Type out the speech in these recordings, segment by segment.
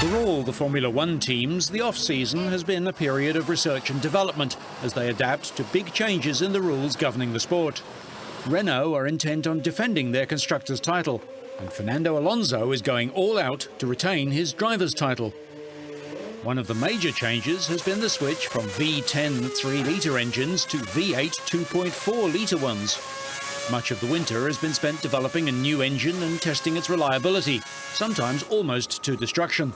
For all the Formula One teams, the off-season has been a period of research and development as they adapt to big changes in the rules governing the sport. Renault are intent on defending their constructors' title, and Fernando Alonso is going all out to retain his driver's title. One of the major changes has been the switch from V10 3-litre engines to V8 2.4-litre ones. Much of the winter has been spent developing a new engine and testing its reliability, sometimes almost to destruction.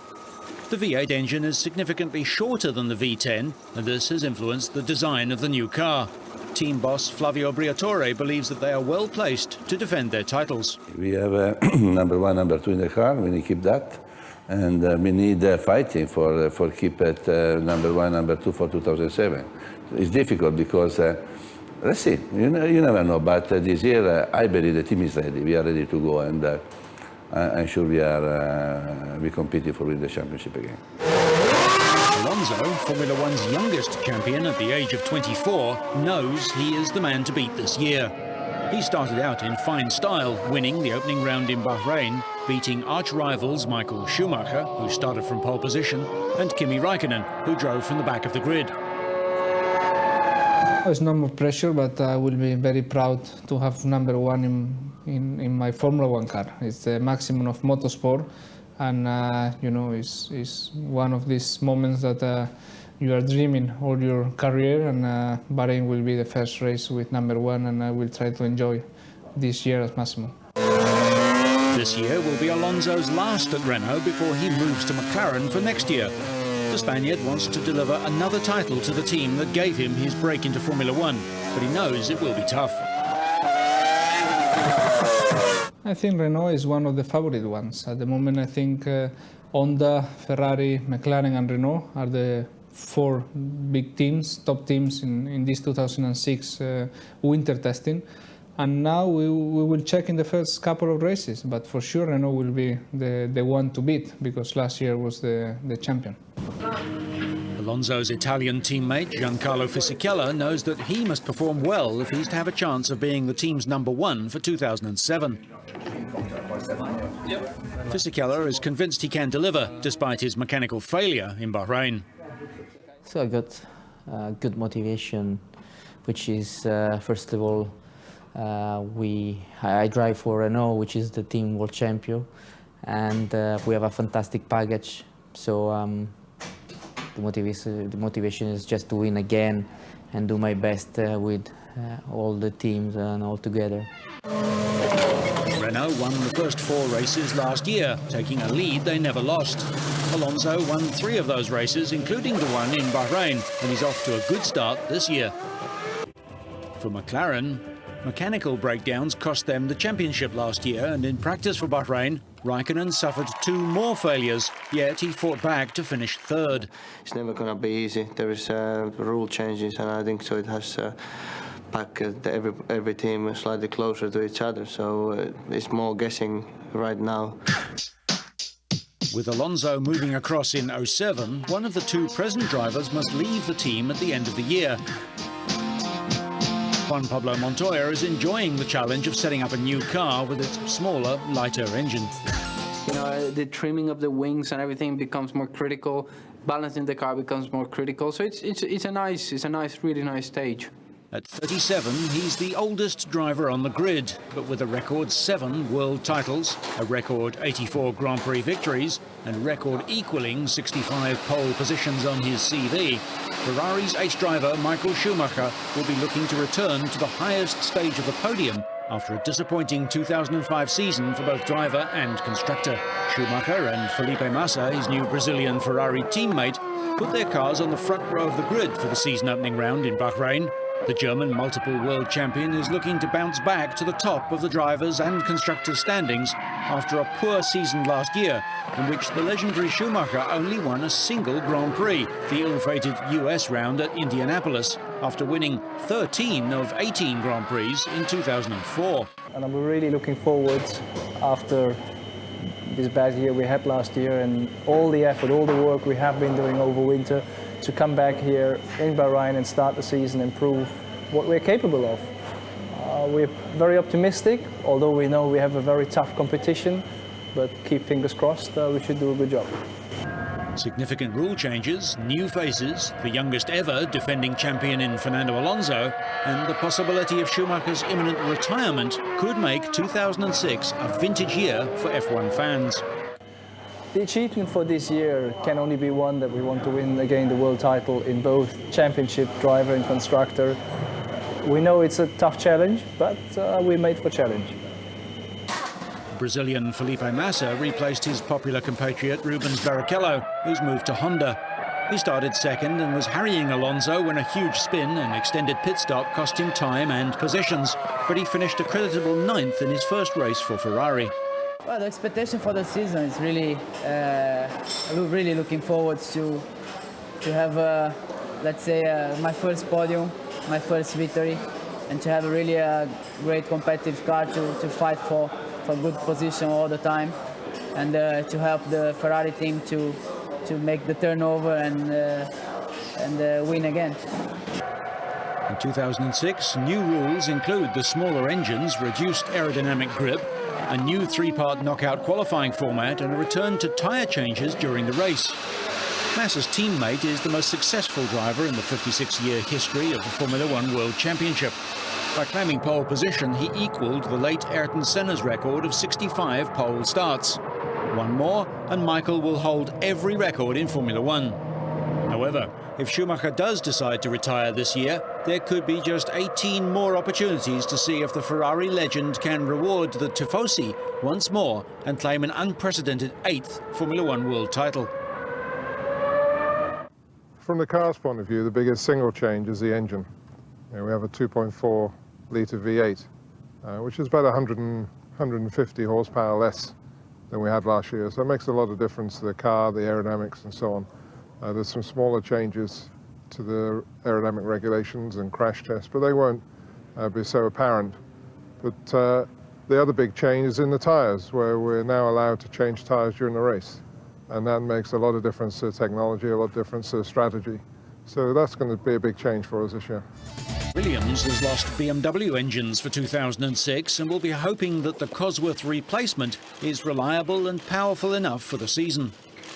The V8 engine is significantly shorter than the V10, and this has influenced the design of the new car. Team boss Flavio Briatore believes that they are well placed to defend their titles. We have number one, number two in the car. We need to keep that. And we need fighting for keep at number one, number two for 2007. It's difficult because, let's see, you never know. But this year, I believe the team is ready. We are ready to go, and I'm sure we competing for win the championship again. Alonso, Formula One's youngest champion at the age of 24, knows he is the man to beat this year. He started out in fine style, winning the opening round in Bahrain, beating arch-rivals Michael Schumacher, who started from pole position, and Kimi Räikkönen, who drove from the back of the grid. There's no more pressure, but I will be very proud to have number one in my Formula One car. It's the maximum of motorsport, and you know, it's one of these moments that you are dreaming all your career, and Bahrain will be the first race with number one, and I will try to enjoy this year as maximum. This year will be Alonso's last at Renault before he moves to McLaren for next year. The Spaniard wants to deliver another title to the team that gave him his break into Formula One, but he knows it will be tough. I think Renault is one of the favorite ones. At the moment, I think Honda, Ferrari, McLaren and Renault are the four big teams, top teams in this 2006 winter testing. And now we will check in the first couple of races, but for sure Renault will be the one to beat, because last year was the champion. Alonso's Italian teammate Giancarlo Fisichella knows that he must perform well if he's to have a chance of being the team's number one for 2007. Fisichella is convinced he can deliver, despite his mechanical failure in Bahrain. So I got good motivation, which is, first of all, I drive for Renault, which is the team world champion, and we have a fantastic package. So the motivation is just to win again and do my best with all the teams and all together. Renault won the first 4 races last year, taking a lead they never lost. Alonso won 3 of those races, including the one in Bahrain, and he's off to a good start this year. For McLaren, mechanical breakdowns cost them the championship last year, and in practice for Bahrain, Räikkönen suffered 2 more failures, yet he fought back to finish 3rd. It's never going to be easy. There is rule changes, and I think so it has back every team slightly closer to each other, so it's more guessing right now. With Alonso moving across in 07, one of the 2 present drivers must leave the team at the end of the year. Juan Pablo Montoya is enjoying the challenge of setting up a new car with its smaller, lighter engine. You know, the trimming of the wings and everything becomes more critical. Balancing the car becomes more critical. So it's a nice, really nice stage. At 37, he's the oldest driver on the grid, but with a record 7 world titles, a record 84 Grand Prix victories, and record equaling 65 pole positions on his CV, Ferrari's ace driver Michael Schumacher will be looking to return to the highest stage of the podium after a disappointing 2005 season for both driver and constructor. Schumacher and Felipe Massa, his new Brazilian Ferrari teammate, put their cars on the front row of the grid for the season opening round in Bahrain. The German multiple world champion is looking to bounce back to the top of the drivers' and constructors' standings after a poor season last year, in which the legendary Schumacher only won a single Grand Prix, the ill-fated US round at Indianapolis, after winning 13 of 18 Grand Prix in 2004. And I'm really looking forward, after this bad year we had last year and all the effort, all the work we have been doing over winter, to come back here in Bahrain and start the season and prove what we're capable of. We're very optimistic, although we know we have a very tough competition, but keep fingers crossed, we should do a good job. Significant rule changes, new faces, the youngest ever defending champion in Fernando Alonso, and the possibility of Schumacher's imminent retirement could make 2006 a vintage year for F1 fans. The achievement for this year can only be one that we want to win again the world title in both championship, driver and constructor. We know it's a tough challenge, but we're made for challenge. Brazilian Felipe Massa replaced his popular compatriot Rubens Barrichello, who's moved to Honda. He started second and was harrying Alonso when a huge spin and extended pit stop cost him time and positions, but he finished a creditable 9th in his first race for Ferrari. Well, the expectation for the season is really looking forward to have, let's say, my first podium, my first victory, and to have a really great competitive car to fight for good position all the time, and to help the Ferrari team to make the turnover and win again. In 2006, new rules include the smaller engines, reduced aerodynamic grip, a new 3-part knockout qualifying format, and a return to tyre changes during the race. Massa's teammate is the most successful driver in the 56-year history of the Formula One World Championship. By claiming pole position, he equalled the late Ayrton Senna's record of 65 pole starts. One more, and Michael will hold every record in Formula One. However, if Schumacher does decide to retire this year, there could be just 18 more opportunities to see if the Ferrari legend can reward the Tifosi once more and claim an unprecedented 8th Formula One world title. From the car's point of view, the biggest single change is the engine. We have a 2.4-litre V8, which is about 150 horsepower less than we had last year. So it makes a lot of difference to the car, the aerodynamics and so on. There's some smaller changes to the aerodynamic regulations and crash tests, but they won't be so apparent. But the other big change is in the tyres, where we're now allowed to change tyres during the race. And that makes a lot of difference to technology, a lot of difference to strategy. So that's going to be a big change for us this year. Williams has lost BMW engines for 2006 and will be hoping that the Cosworth replacement is reliable and powerful enough for the season.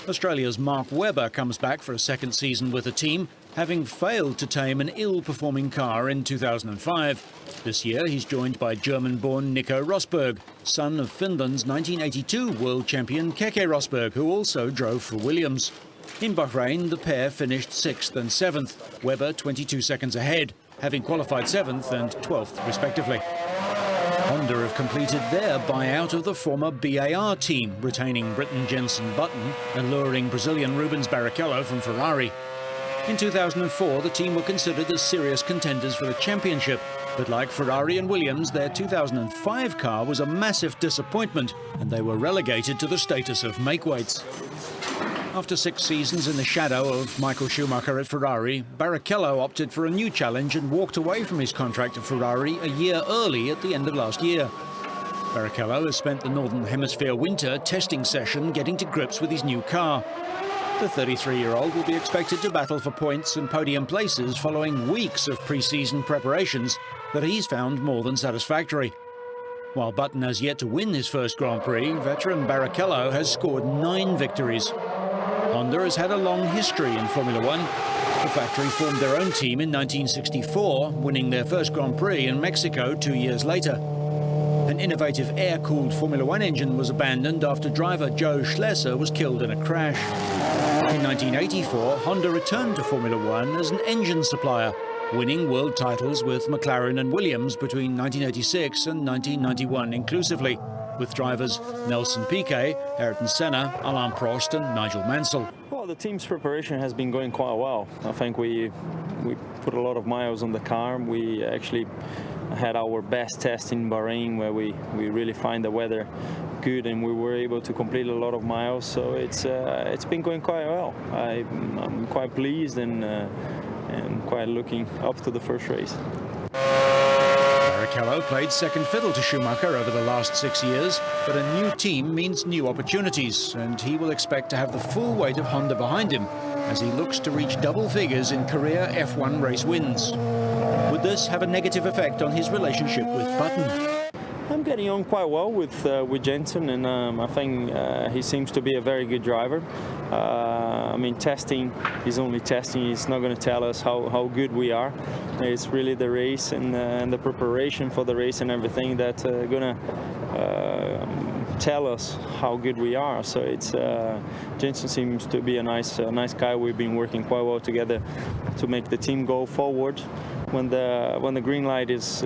Australia's Mark Webber comes back for a second season with the team, having failed to tame an ill-performing car in 2005. This year he's joined by German-born Nico Rosberg, son of Finland's 1982 world champion Keke Rosberg, who also drove for Williams. In Bahrain, the pair finished 6th and 7th, Webber 22 seconds ahead, having qualified 7th and 12th respectively. Honda have completed their buyout of the former BAR team, retaining Briton Jenson Button and luring Brazilian Rubens Barrichello from Ferrari. In 2004, the team were considered as serious contenders for the championship, but like Ferrari and Williams, their 2005 car was a massive disappointment, and they were relegated to the status of makeweights. After 6 seasons in the shadow of Michael Schumacher at Ferrari, Barrichello opted for a new challenge and walked away from his contract at Ferrari a year early at the end of last year. Barrichello has spent the Northern Hemisphere winter testing session getting to grips with his new car. The 33-year-old will be expected to battle for points and podium places following weeks of pre-season preparations that he's found more than satisfactory. While Button has yet to win his first Grand Prix, veteran Barrichello has scored 9 victories. Honda has had a long history in Formula One. The factory formed their own team in 1964, winning their first Grand Prix in Mexico 2 years later. An innovative air-cooled Formula One engine was abandoned after driver Joe Schlesser was killed in a crash. In 1984, Honda returned to Formula One as an engine supplier, winning world titles with McLaren and Williams between 1986 and 1991 inclusively, with drivers Nelson Piquet, Ayrton Senna, Alain Prost and Nigel Mansell. Well, the team's preparation has been going quite well. I think we put a lot of miles on the car. We actually had our best test in Bahrain, where we really find the weather good, and we were able to complete a lot of miles. So it's been going quite well. I'm quite pleased and quite looking up to the first race. Barrichello played second fiddle to Schumacher over the last 6 years, but a new team means new opportunities, and he will expect to have the full weight of Honda behind him as he looks to reach double figures in career F1 race wins. Would this have a negative effect on his relationship with Button? I'm getting on quite well with Jensen, and I think he seems to be a very good driver. I mean, testing is only testing. It's not going to tell us how good we are. It's really the race and the preparation for the race and everything that going to tell us how good we are. So it's Jensen seems to be a nice guy. We've been working quite well together to make the team go forward. When the green light is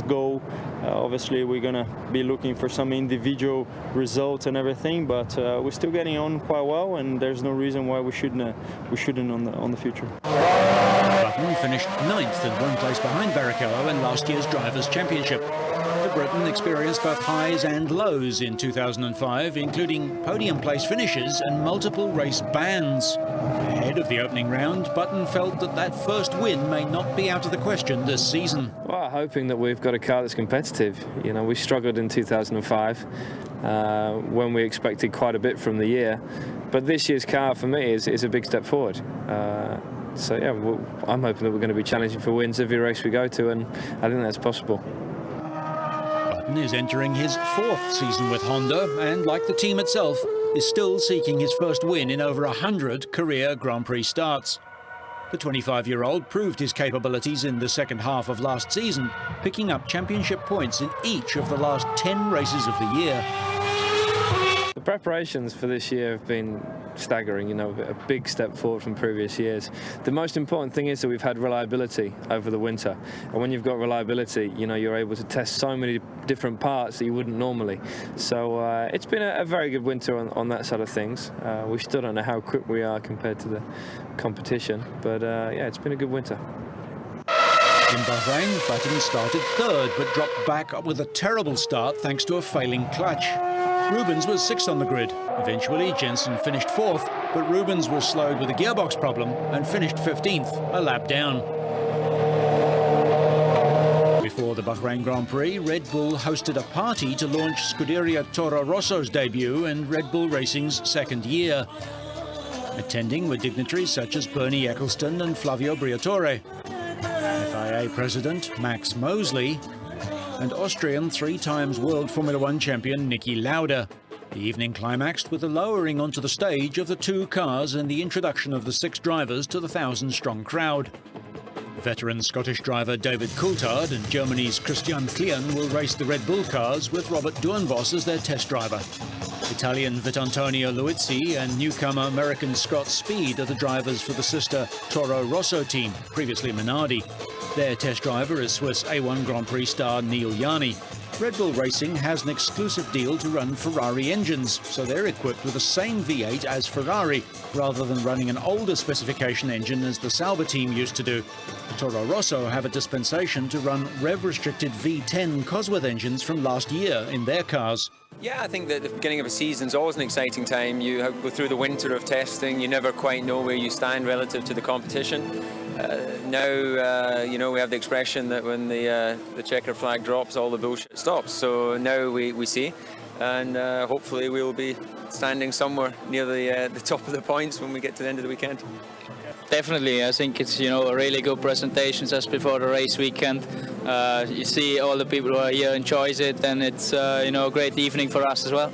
go, obviously we're gonna be looking for some individual results and everything, but we're still getting on quite well, and there's no reason why we shouldn't on the future. Button finished 9th and 1 place behind Barrichello in last year's Drivers' Championship. The Briton experienced both highs and lows in 2005, including podium place finishes and multiple race bans. Ahead of the opening round, Button felt that first win may not be out of the question this season. Well, hoping that we've got a car that's competitive. You know, we struggled in 2005 when we expected quite a bit from the year, but this year's car for me is a big step forward. So yeah, I'm hoping that we're going to be challenging for wins every race we go to, and I think that's possible. Button is entering his 4th season with Honda, and like the team itself, is still seeking his first win in over 100 career Grand Prix starts. The 25-year-old proved his capabilities in the second half of last season, picking up championship points in each of the last 10 races of the year. The preparations for this year have been staggering, you know, a big step forward from previous years. The most important thing is that we've had reliability over the winter, and when you've got reliability, you know, you're able to test so many different parts that you wouldn't normally. So it's been a very good winter on that side of things. We still don't know how quick we are compared to the competition, but yeah, it's been a good winter. In Bahrain, Button started 3rd, but dropped back with a terrible start thanks to a failing clutch. Rubens was 6th on the grid. Eventually, Jensen finished 4th, but Rubens was slowed with a gearbox problem and finished 15th, a lap down. Before the Bahrain Grand Prix, Red Bull hosted a party to launch Scuderia Toro Rosso's debut in Red Bull Racing's 2nd year. Attending were dignitaries such as Bernie Ecclestone and Flavio Briatore, FIA President Max Mosley, and Austrian 3-times World Formula One champion Niki Lauda. The evening climaxed with the lowering onto the stage of the 2 cars and the introduction of the 6 drivers to the 1,000-strong crowd. Veteran Scottish driver David Coulthard and Germany's Christian Klien will race the Red Bull cars with Robert Doornbos as their test driver. Italian Vitantonio Luizzi and newcomer American Scott Speed are the drivers for the sister Toro Rosso team, previously Minardi. Their test driver is Swiss A1 Grand Prix star Neil Yarni. Red Bull Racing has an exclusive deal to run Ferrari engines, so they're equipped with the same V8 as Ferrari, rather than running an older specification engine as the Sauber team used to do. Toro Rosso have a dispensation to run rev-restricted V10 Cosworth engines from last year in their cars. Yeah, I think that the beginning of a season is always an exciting time. You go through the winter of testing, you never quite know where you stand relative to the competition. Now, you know, we have the expression that when the checker flag drops, all the bullshit stops. So now we see, and hopefully we will be standing somewhere near the top of the points when we get to the end of the weekend. Definitely, I think it's, you know, a really good presentation just before the race weekend. You see all the people who are here enjoys it, and it's you know, a great evening for us as well.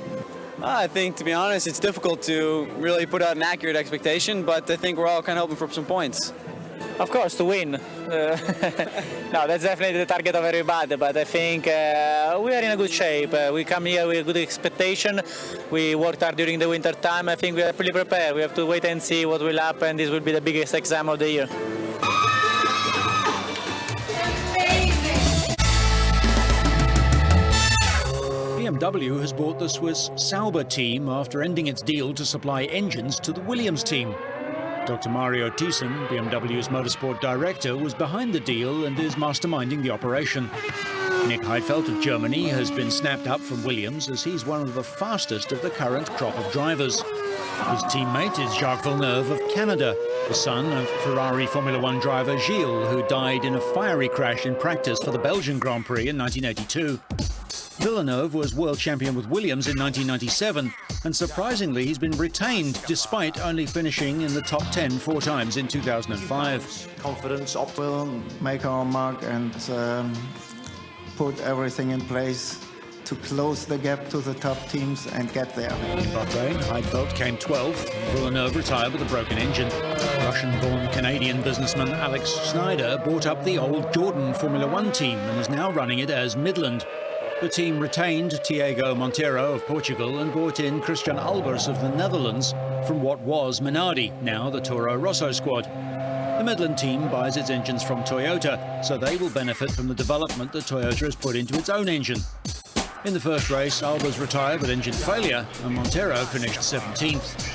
I think, to be honest, it's difficult to really put out an accurate expectation, but I think we're all kind of hoping for some points. Of course, to win. No, that's definitely the target of everybody, but I think we are in a good shape. We come here with a good expectation. We worked hard during the winter time. I think we are pretty prepared. We have to wait and see what will happen. This will be the biggest exam of the year. BMW has bought the Swiss Sauber team after ending its deal to supply engines to the Williams team. Dr. Mario Thiessen, BMW's motorsport director, was behind the deal and is masterminding the operation. Nick Heidfeld of Germany has been snapped up from Williams as he's one of the fastest of the current crop of drivers. His teammate is Jacques Villeneuve of Canada, the son of Ferrari Formula One driver Gilles, who died in a fiery crash in practice for the Belgian Grand Prix in 1982. Villeneuve was world champion with Williams in 1997, and surprisingly he's been retained despite only finishing in the top 10 4 times in 2005. Confidence up, will make our mark and put everything in place to close the gap to the top teams and get there. In Bahrain, Heidfeld came 12th. Villeneuve retired with a broken engine. Russian-born Canadian businessman Alex Snyder bought up the old Jordan Formula One team and is now running it as Midland. The team retained Tiago Monteiro of Portugal and brought in Christian Albers of the Netherlands from what was Minardi, now the Toro Rosso squad. The Midland team buys its engines from Toyota, so they will benefit from the development that Toyota has put into its own engine. In the first race, Albers retired with engine failure and Monteiro finished 17th.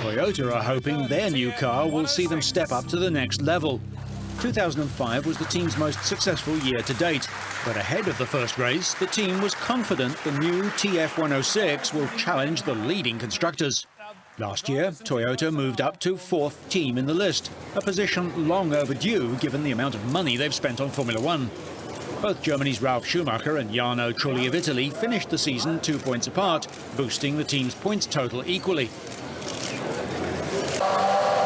Toyota are hoping their new car will see them step up to the next level. 2005 was the team's most successful year to date, but ahead of the first race, the team was confident the new TF106 will challenge the leading constructors. Last year, Toyota moved up to 4th team in the list, a position long overdue given the amount of money they've spent on Formula One. Both Germany's Ralf Schumacher and Jarno Trulli of Italy finished the season 2 points apart, boosting the team's points total equally.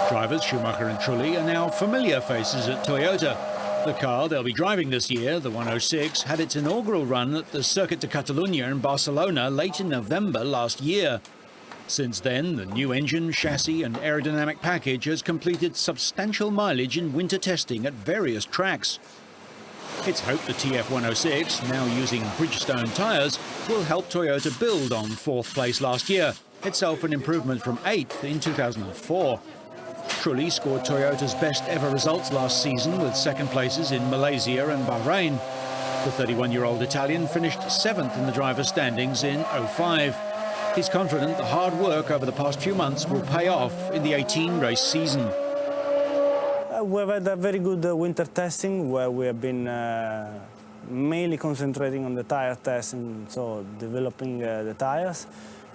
Drivers Schumacher and Trulli are now familiar faces at Toyota. The car they'll be driving this year, the 106, had its inaugural run at the Circuit de Catalunya in Barcelona late in November last year. Since then, the new engine, chassis and aerodynamic package has completed substantial mileage in winter testing at various tracks. It's hoped the TF106, now using Bridgestone tyres, will help Toyota build on 4th place last year, itself an improvement from 8th in 2004. Trulli scored Toyota's best ever results last season with 2nd places in Malaysia and Bahrain. The 31-year-old Italian finished 7th in the driver's standings in 05. He's confident the hard work over the past few months will pay off in the 18-race season. We've had a very good winter testing where we have been mainly concentrating on the tire testing, so developing the tires.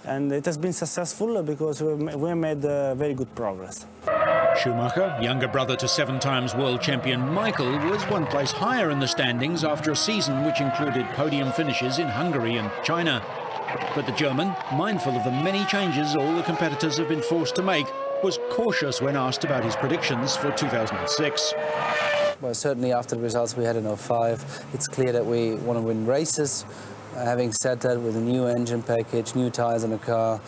And it has been successful because we made very good progress. Schumacher, younger brother to 7-times world champion Michael, was 1 place higher in the standings after a season which included podium finishes in Hungary and China. But the German, mindful of the many changes all the competitors have been forced to make, was cautious when asked about his predictions for 2006. Well, certainly after the results we had in 05, it's clear that we want to win races. Having said that, with a new engine package, new tyres on the car,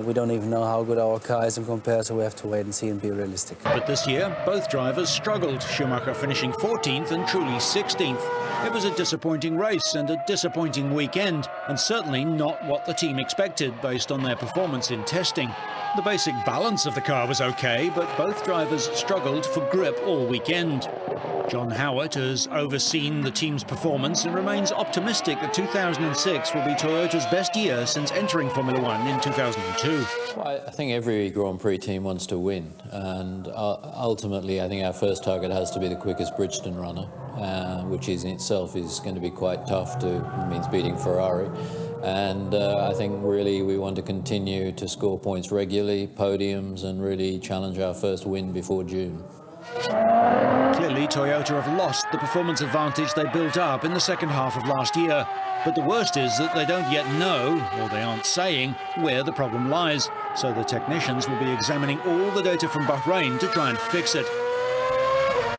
we don't even know how good our car is in comparison, so we have to wait and see and be realistic. But this year, both drivers struggled, Schumacher finishing 14th and Trulli 16th. It was a disappointing race and a disappointing weekend, and certainly not what the team expected based on their performance in testing. The basic balance of the car was okay, but both drivers struggled for grip all weekend. John Howard has overseen the team's performance and remains optimistic that 2006 will be Toyota's best year since entering Formula One in 2002. Well, I think every Grand Prix team wants to win, and ultimately I think our first target has to be the quickest Bridgestone runner, which in itself is going to be quite tough means beating Ferrari. And I think really we want to continue to score points regularly, podiums, and really challenge our first win before June. Clearly, Toyota have lost the performance advantage they built up in the second half of last year. But the worst is that they don't yet know, or they aren't saying, where the problem lies. So the technicians will be examining all the data from Bahrain to try and fix it.